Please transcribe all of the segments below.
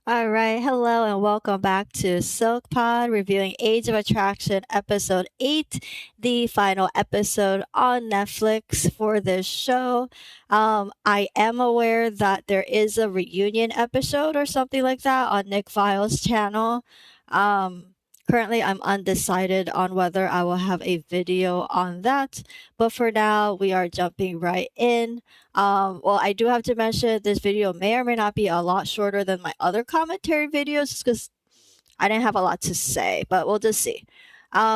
All right, hello and welcome back to Silk Pod, reviewing Age of Attraction episode 8, the final episode on Netflix for this show. I am aware that there is a reunion episode or something like that on Nick Vile's channel. Um, Currently, I'm undecided on whether I will have a video on that, but for now, we are jumping right in. Well, I do have to mention this video may or may not be a lot shorter than my other commentary videos because I didn't have a lot to say, but we'll just see.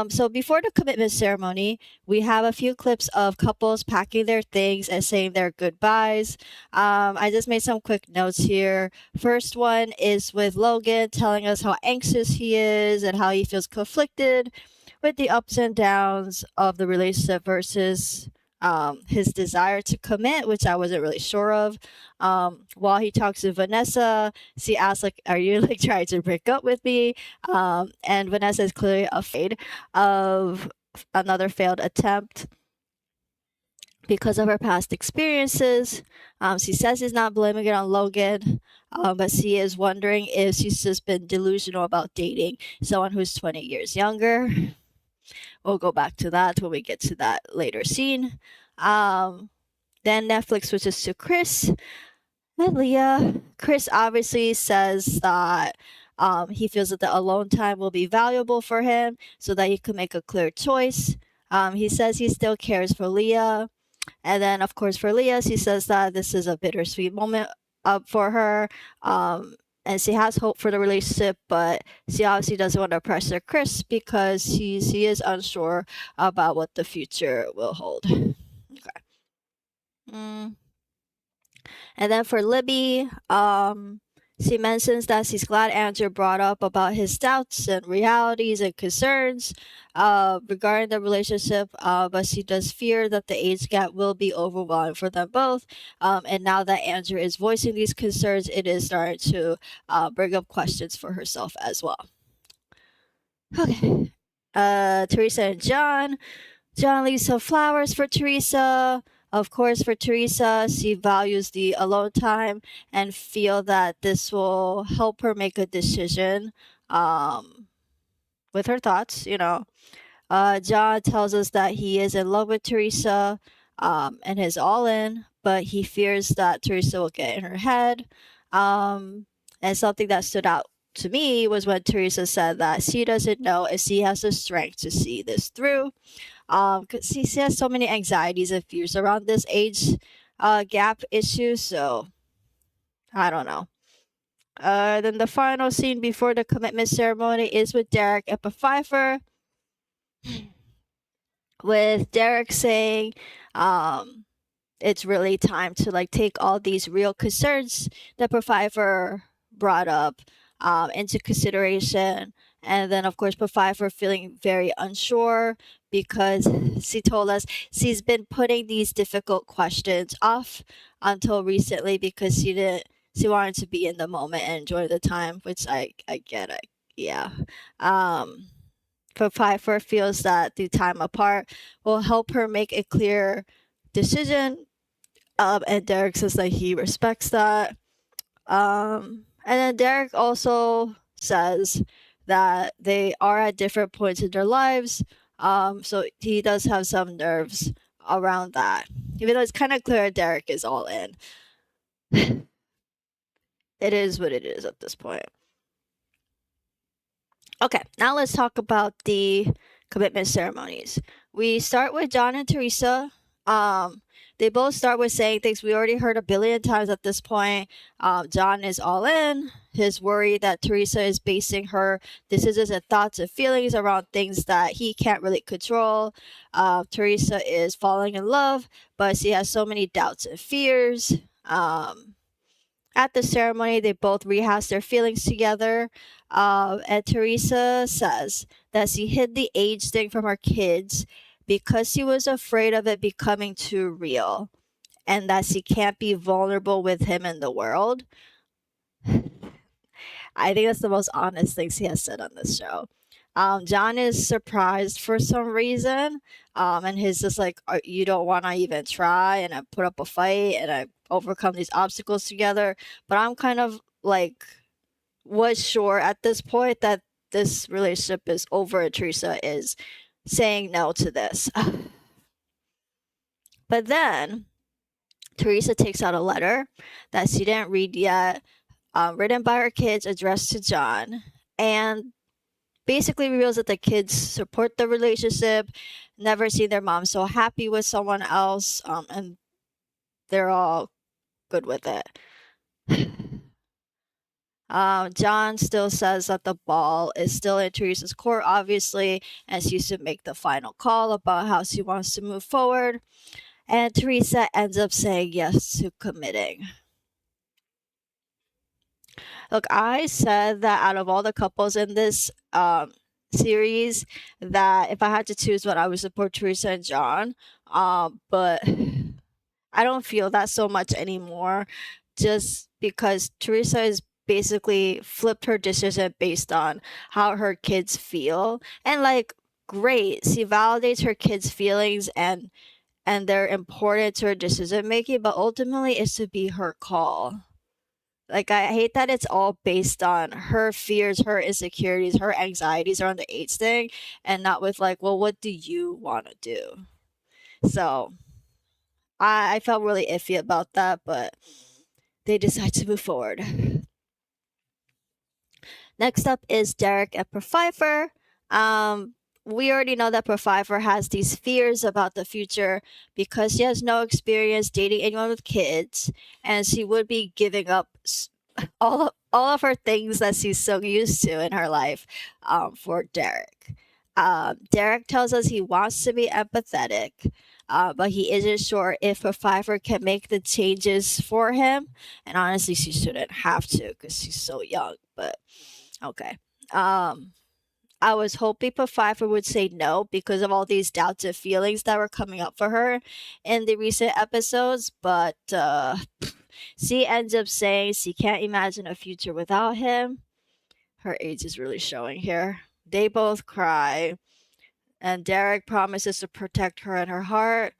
So before the commitment ceremony, we have a few clips of couples packing their things and saying their goodbyes. I just made some quick notes here. First one is with Logan telling us how anxious he is and how he feels conflicted with the ups and downs of the relationship versus his desire to commit, which I wasn't really sure of. While he talks to Vanessa, she asks, like, are you like trying to break up with me? And Vanessa is clearly afraid of another failed attempt because of her past experiences. She says she's not blaming it on Logan, but she is wondering if she's just been delusional about dating someone who's 20 years younger. We'll go back to that when we get to that later scene. Then Netflix switches to Chris and Leah. Chris obviously says that he feels that the alone time will be valuable for him so that he can make a clear choice. He says he still cares for Leah. And then, of course, for Leah, she says that this is a bittersweet moment for her. And she has hope for the relationship, but she obviously doesn't want to pressure Chris because she is unsure about what the future will hold. Okay. Mm. And then for Libby, she mentions that she's glad Andrew brought up about his doubts and realities and concerns regarding the relationship, but she does fear that the age gap will be overwhelming for them both. And now that Andrew is voicing these concerns, it is starting to bring up questions for herself as well. Okay. Teresa and John. John leaves some flowers for Teresa. Of course, for Teresa, she values the alone time and feel that this will help her make a decision with her thoughts. John tells us that he is in love with Teresa and is all in, but he fears that Teresa will get in her head. And something that stood out to me was when Teresa said that she doesn't know if she has the strength to see this through. Because she has so many anxieties and fears around this age gap issue, so I don't know. Then the final scene before the commitment ceremony is with Derek and Pfeiffer, with Derek saying, it's really time to like take all these real concerns that Pfeiffer brought up into consideration. And then, of course, Pfeiffer feeling very unsure because she told us she's been putting these difficult questions off until recently because she wanted to be in the moment and enjoy the time, which I get it. Yeah. Pfeiffer feels that the time apart will help her make a clear decision. And Derek says that he respects that. And then Derek also says that they are at different points in their lives. So he does have some nerves around that. Even though it's kind of clear Derek is all in. It is what it is at this point. Okay, now let's talk about the commitment ceremonies. We start with John and Teresa. They both start with saying things we already heard a billion times at this point. John is all in. His worry that Teresa is basing her decisions and thoughts and feelings around things that he can't really control. Teresa is falling in love, but she has so many doubts and fears. At the ceremony, they both rehash their feelings together. And Teresa says that she hid the age thing from her kids because she was afraid of it becoming too real and that she can't be vulnerable with him in the world. I think that's the most honest thing she has said on this show. John is surprised for some reason, and he's just like, "You don't want to even try," and I put up a fight and I overcome these obstacles together. But I'm kind of like, was sure at this point that this relationship is over and Teresa is saying no to this. But then Teresa takes out a letter that she didn't read yet, written by her kids, addressed to John, and basically reveals that the kids support the relationship, never seen their mom so happy with someone else, and they're all good with it. John still says that the ball is still in Teresa's court, obviously, and she should make the final call about how she wants to move forward. And Teresa ends up saying yes to committing. Look, I said that out of all the couples in this series, that if I had to choose one, I would support Teresa and John. But I don't feel that so much anymore, just because Teresa is basically flipped her decision based on how her kids feel. And like, great, she validates her kids' feelings and they're important to her decision making, but ultimately it's to be her call. Like, I hate that it's all based on her fears, her insecurities, her anxieties around the AIDS thing, and not with like, well, what do you want to do? So I felt really iffy about that, but they decide to move forward. Next up is Derek and Pfeiffer. We already know that Pfeiffer has these fears about the future because she has no experience dating anyone with kids, and she would be giving up all of her things that she's so used to in her life for Derek. Derek tells us he wants to be empathetic, but he isn't sure if Pfeiffer can make the changes for him. And honestly, she shouldn't have to because she's so young. But okay. I was hoping Pfeiffer would say no because of all these doubts and feelings that were coming up for her in the recent episodes, but she ends up saying she can't imagine a future without him. Her age is really showing here. They both cry, and Derek promises to protect her and her heart.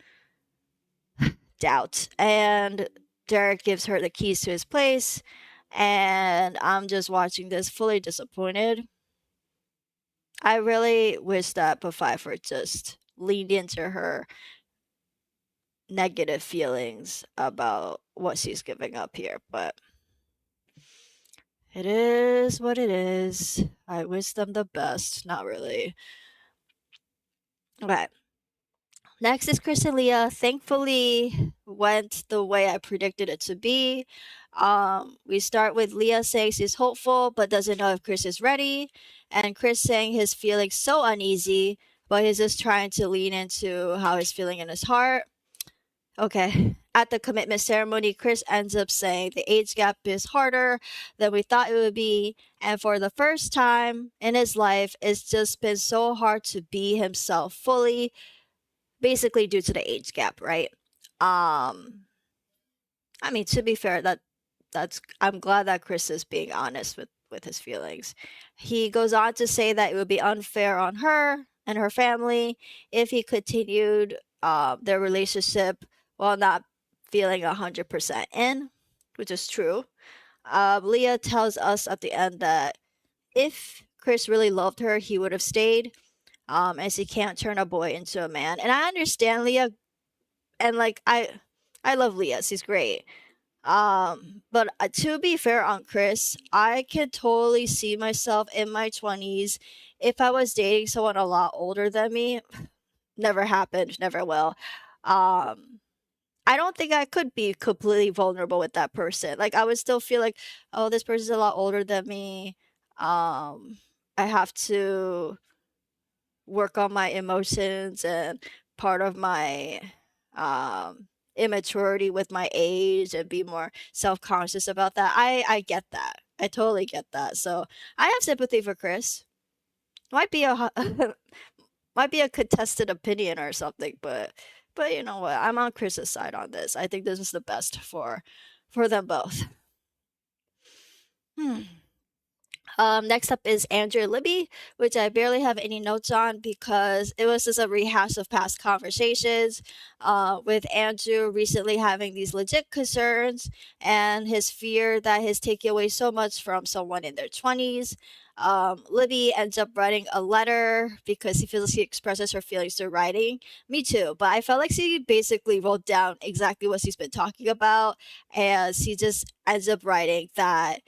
Doubt. And Derek gives her the keys to his place, and I'm just watching this fully disappointed. I really wish that Pfeiffer just leaned into her negative feelings about what she's giving up here, but it is what it is. I wish them the best. Not really. Okay. Next is Chris and Leah. Thankfully, went the way I predicted it to be. We start with Leah saying she's hopeful but doesn't know if Chris is ready, and Chris saying his feeling so uneasy, but he's just trying to lean into how he's feeling in his heart. Okay. At the commitment ceremony, Chris ends up saying the age gap is harder than we thought it would be. And for the first time in his life, it's just been so hard to be himself fully, basically due to the age gap, right? I mean, to be fair, that's I'm glad that Chris is being honest with his feelings. He goes on to say that it would be unfair on her and her family if he continued their relationship while not feeling 100% in, which is true. Leah tells us at the end that if Chris really loved her, he would have stayed. As he can't turn a boy into a man, and I understand Leah, and like I love Leah, she's great. But to be fair on Chris, I could totally see myself in my 20s if I was dating someone a lot older than me. Never happened, never will. Um, I don't think I could be completely vulnerable with that person. Like, I would still feel like, oh, this person's a lot older than me. I have to work on my emotions and part of my immaturity with my age and be more self-conscious about that. I get that. I totally get that. So I have sympathy for Chris. Might be a might be a contested opinion or something, but you know what? I'm on Chris's side on this. I think this is the best for them both. Hmm. Next up is Andrew and Libby, which I barely have any notes on because it was just a rehash of past conversations. With Andrew recently having these legit concerns and his fear that he's taking away so much from someone in their 20s. Libby ends up writing a letter because he feels like she expresses her feelings through writing. Me too, but I felt like she basically wrote down exactly what she's been talking about, and she just ends up writing that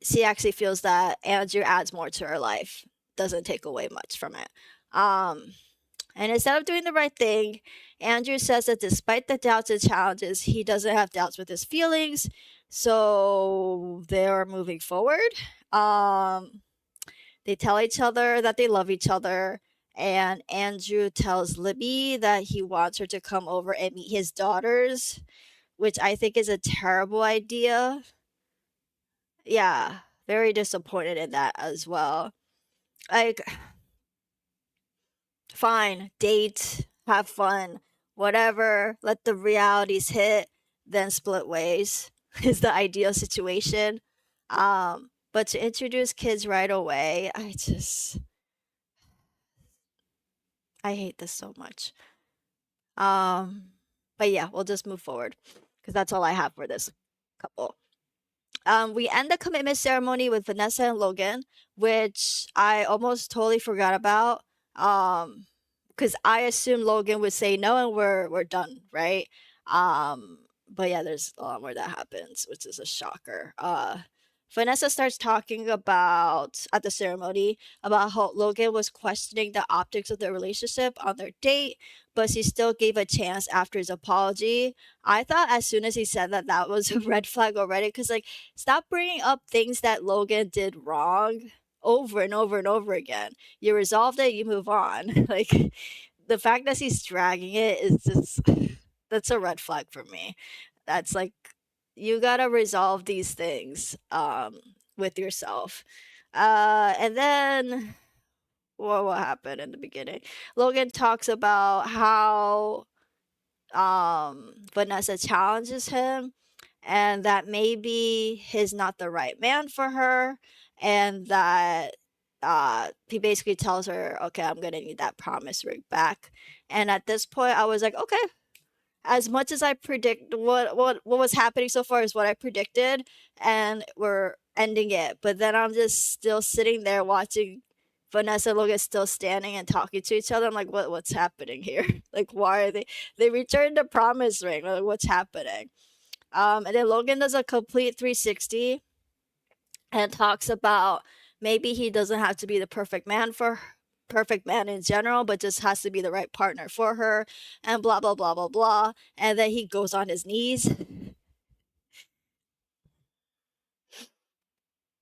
she actually feels that Andrew adds more to her life, doesn't take away much from it. Um, and instead of doing the right thing, Andrew says that despite the doubts and challenges, he doesn't have doubts with his feelings. So they're moving forward. Um, they tell each other that they love each other. And Andrew tells Libby that he wants her to come over and meet his daughters, which I think is a terrible idea. Yeah, very disappointed in that as well. Like, fine, date, have fun, whatever, let the realities hit, then split ways is the ideal situation. But to introduce kids right away, I hate this so much. Um, but yeah, we'll just move forward because that's all I have for this couple. We end the commitment ceremony with Vanessa and Logan, which I almost totally forgot about. Because I assumed Logan would say no, and we're done, right? But yeah, there's a lot more that happens, which is a shocker. Vanessa starts talking about at the ceremony about how Logan was questioning the optics of their relationship on their date, but she still gave a chance after his apology. I thought as soon as he said that, that was a red flag already, because like, stop bringing up things that Logan did wrong over and over and over again. You resolved it, you move on. Like, the fact that he's dragging it is just that's a red flag for me. That's like, you gotta resolve these things with yourself. And then what happened in the beginning? Logan talks about how Vanessa challenges him and that maybe he's not the right man for her, and that he basically tells her, okay, I'm gonna need that promise ring back. And at this point I was like, okay, as much as I predict what was happening so far is what I predicted, and we're ending it. But then I'm just still sitting there watching Vanessa and Logan still standing and talking to each other. I'm like, what's happening here? Like, why are they returned the promise ring? Like, what's happening? And then Logan does a complete 360 and talks about maybe he doesn't have to be the perfect man in general, but just has to be the right partner for her, and blah blah blah blah blah. And then he goes on his knees.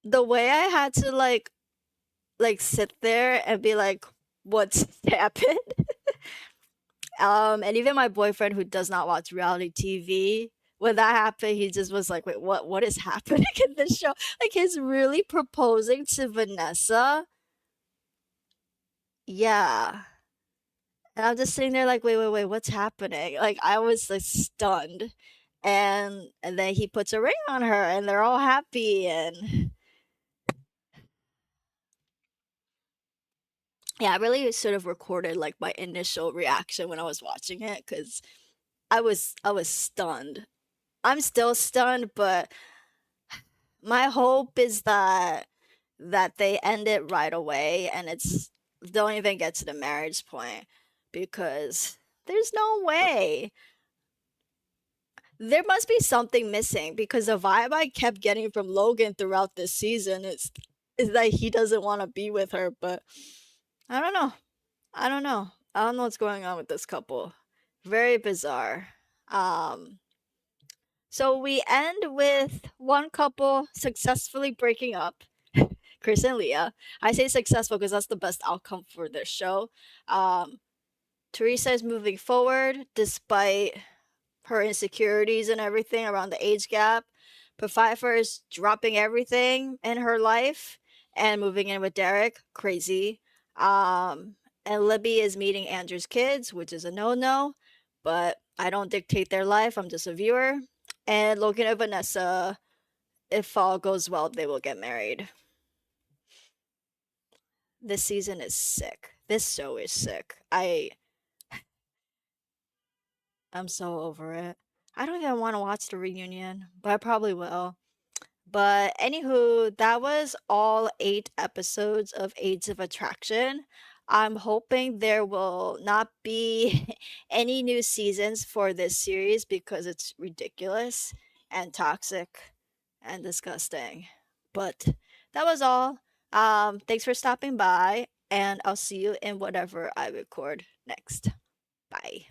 The way I had to sit there and be like, what's happened? And even my boyfriend, who does not watch reality TV, when that happened, he just was like, wait, what is happening in this show? Like, he's really proposing to Vanessa. Yeah. And I'm just sitting there like, wait, what's happening? Like, I was like stunned. And then he puts a ring on her and they're all happy, and yeah, I really sort of recorded like my initial reaction when I was watching it, cuz I was stunned. I'm still stunned, but my hope is that they end it right away and it's don't even get to the marriage point, because there's no way. There must be something missing, because the vibe I kept getting from Logan throughout this season is that he doesn't want to be with her, but I don't know. I don't know. I don't know what's going on with this couple. Very bizarre. Um so we end with one couple successfully breaking up, Chris and Leah. I say successful because that's the best outcome for this show. Um Teresa is moving forward despite her insecurities and everything around the age gap. But Pfeiffer is dropping everything in her life and moving in with Derek. Crazy. And Libby is meeting Andrew's kids, which is a no-no. But I don't dictate their life. I'm just a viewer. And Logan and Vanessa, if all goes well, they will get married. This season is sick. This show is sick. I'm so over it. I don't even want to watch the reunion, but I probably will. But anywho, that was all 8 episodes of Age of Attraction. I'm hoping there will not be any new seasons for this series because it's ridiculous and toxic and disgusting. But that was all. Thanks for stopping by, and I'll see you in whatever I record next. Bye.